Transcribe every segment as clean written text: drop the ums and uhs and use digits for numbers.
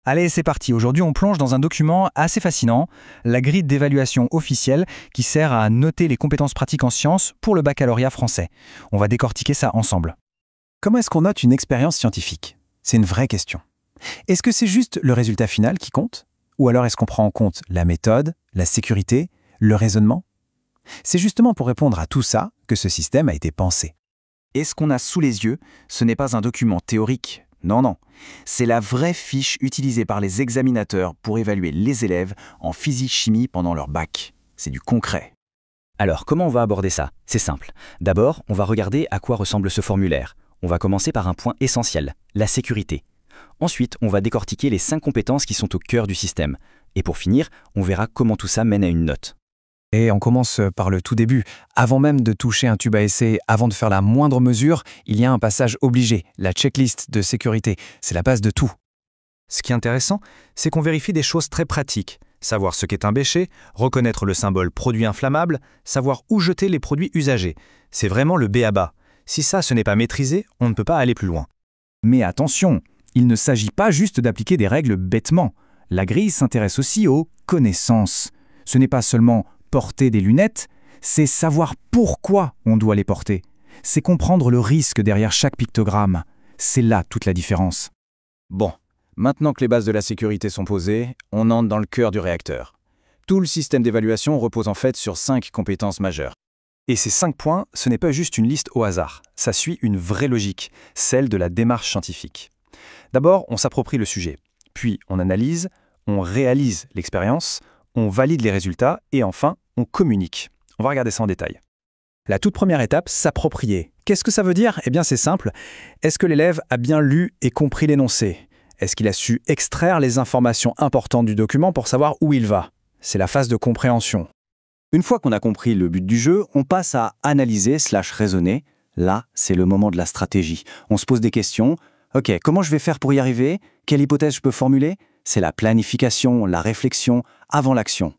Allez, c'est parti. Aujourd'hui, on plonge dans un document assez fascinant, la grille d'évaluation officielle qui sert à noter les compétences pratiques en sciences pour le baccalauréat français. On va décortiquer ça ensemble. Comment est-ce qu'on note une expérience scientifique? C'est une vraie question. Est-ce que c'est juste le résultat final qui compte? Ou alors est-ce qu'on prend en compte la méthode, la sécurité, le raisonnement? C'est justement pour répondre à tout ça que ce système a été pensé. Et ce qu'on a sous les yeux, ce n'est pas un document théorique. Non. C'est la vraie fiche utilisée par les examinateurs pour évaluer les élèves en physique-chimie pendant leur bac. C'est du concret. Alors, comment on va aborder ça? C'est simple. D'abord, on va regarder à quoi ressemble ce formulaire. On va commencer par un point essentiel, la sécurité. Ensuite, on va décortiquer les 5 compétences qui sont au cœur du système. Et pour finir, on verra comment tout ça mène à une note. Et on commence par le tout début. Avant même de toucher un tube à essai, avant de faire la moindre mesure, il y a un passage obligé, la checklist de sécurité. C'est la base de tout. Ce qui est intéressant, c'est qu'on vérifie des choses très pratiques. Savoir ce qu'est un bécher, reconnaître le symbole produit inflammable, savoir où jeter les produits usagés. C'est vraiment le b.a.-ba. Si ça, ce n'est pas maîtrisé, on ne peut pas aller plus loin. Mais attention, il ne s'agit pas juste d'appliquer des règles bêtement. La grille s'intéresse aussi aux connaissances. Ce n'est pas seulement porter des lunettes, c'est savoir pourquoi on doit les porter. C'est comprendre le risque derrière chaque pictogramme. C'est là toute la différence. Bon, maintenant que les bases de la sécurité sont posées, on entre dans le cœur du réacteur. Tout le système d'évaluation repose en fait sur 5 compétences majeures. Et ces 5 points, ce n'est pas juste une liste au hasard. Ça suit une vraie logique, celle de la démarche scientifique. D'abord, on s'approprie le sujet. Puis, on analyse, on réalise l'expérience, on valide les résultats et enfin, on communique. On va regarder ça en détail. La toute première étape, s'approprier. Qu'est-ce que ça veut dire? Eh bien, c'est simple. Est-ce que l'élève a bien lu et compris l'énoncé? Est-ce qu'il a su extraire les informations importantes du document pour savoir où il va? C'est la phase de compréhension. Une fois qu'on a compris le but du jeu, on passe à analyser/raisonner. Là, c'est le moment de la stratégie. On se pose des questions. Ok, comment je vais faire pour y arriver? Quelle hypothèse je peux formuler? C'est la planification, la réflexion, avant l'action.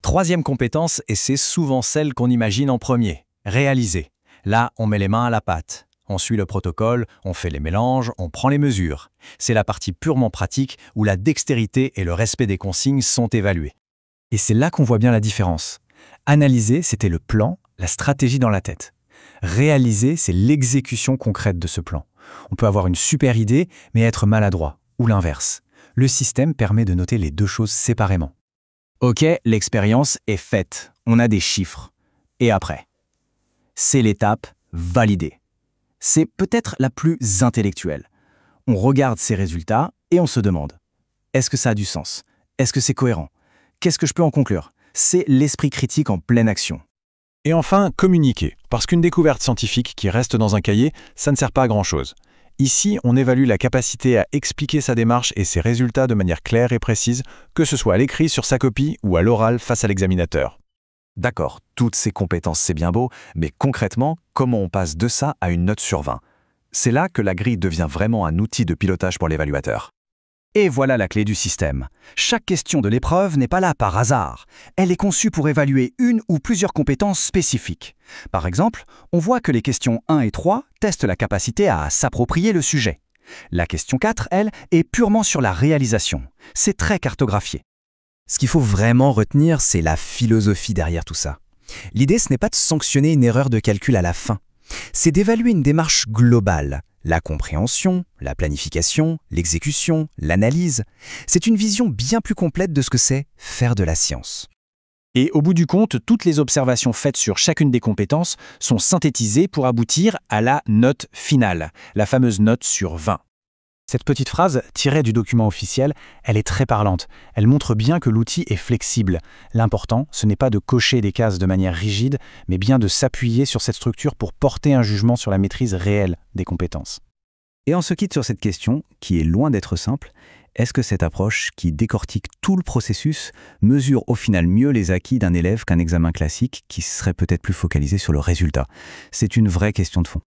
Troisième compétence, et c'est souvent celle qu'on imagine en premier, réaliser. Là, on met les mains à la pâte. On suit le protocole, on fait les mélanges, on prend les mesures. C'est la partie purement pratique où la dextérité et le respect des consignes sont évalués. Et c'est là qu'on voit bien la différence. Analyser, c'était le plan, la stratégie dans la tête. Réaliser, c'est l'exécution concrète de ce plan. On peut avoir une super idée, mais être maladroit, ou l'inverse. Le système permet de noter les deux choses séparément. Ok, l'expérience est faite. On a des chiffres. Et après? C'est l'étape valider. C'est peut-être la plus intellectuelle. On regarde ces résultats et on se demande: est-ce que ça a du sens? Est-ce que c'est cohérent? Qu'est-ce que je peux en conclure? C'est l'esprit critique en pleine action. Et enfin, communiquer. Parce qu'une découverte scientifique qui reste dans un cahier, ça ne sert pas à grand-chose. Ici, on évalue la capacité à expliquer sa démarche et ses résultats de manière claire et précise, que ce soit à l'écrit sur sa copie ou à l'oral face à l'examinateur. D'accord, toutes ces compétences c'est bien beau, mais concrètement, comment on passe de ça à une note sur 20? C'est là que la grille devient vraiment un outil de pilotage pour l'évaluateur. Et voilà la clé du système. Chaque question de l'épreuve n'est pas là par hasard. Elle est conçue pour évaluer une ou plusieurs compétences spécifiques. Par exemple, on voit que les questions 1 et 3 testent la capacité à s'approprier le sujet. La question 4, elle, est purement sur la réalisation. C'est très cartographié. Ce qu'il faut vraiment retenir, c'est la philosophie derrière tout ça. L'idée, ce n'est pas de sanctionner une erreur de calcul à la fin. C'est d'évaluer une démarche globale. La compréhension, la planification, l'exécution, l'analyse. C'est une vision bien plus complète de ce que c'est faire de la science. Et au bout du compte, toutes les observations faites sur chacune des compétences sont synthétisées pour aboutir à la note finale, la fameuse note sur 20. Cette petite phrase, tirée du document officiel, elle est très parlante. Elle montre bien que l'outil est flexible. L'important, ce n'est pas de cocher des cases de manière rigide, mais bien de s'appuyer sur cette structure pour porter un jugement sur la maîtrise réelle des compétences. Et on se quitte sur cette question, qui est loin d'être simple. Est-ce que cette approche, qui décortique tout le processus, mesure au final mieux les acquis d'un élève qu'un examen classique qui serait peut-être plus focalisé sur le résultat? C'est une vraie question de fond.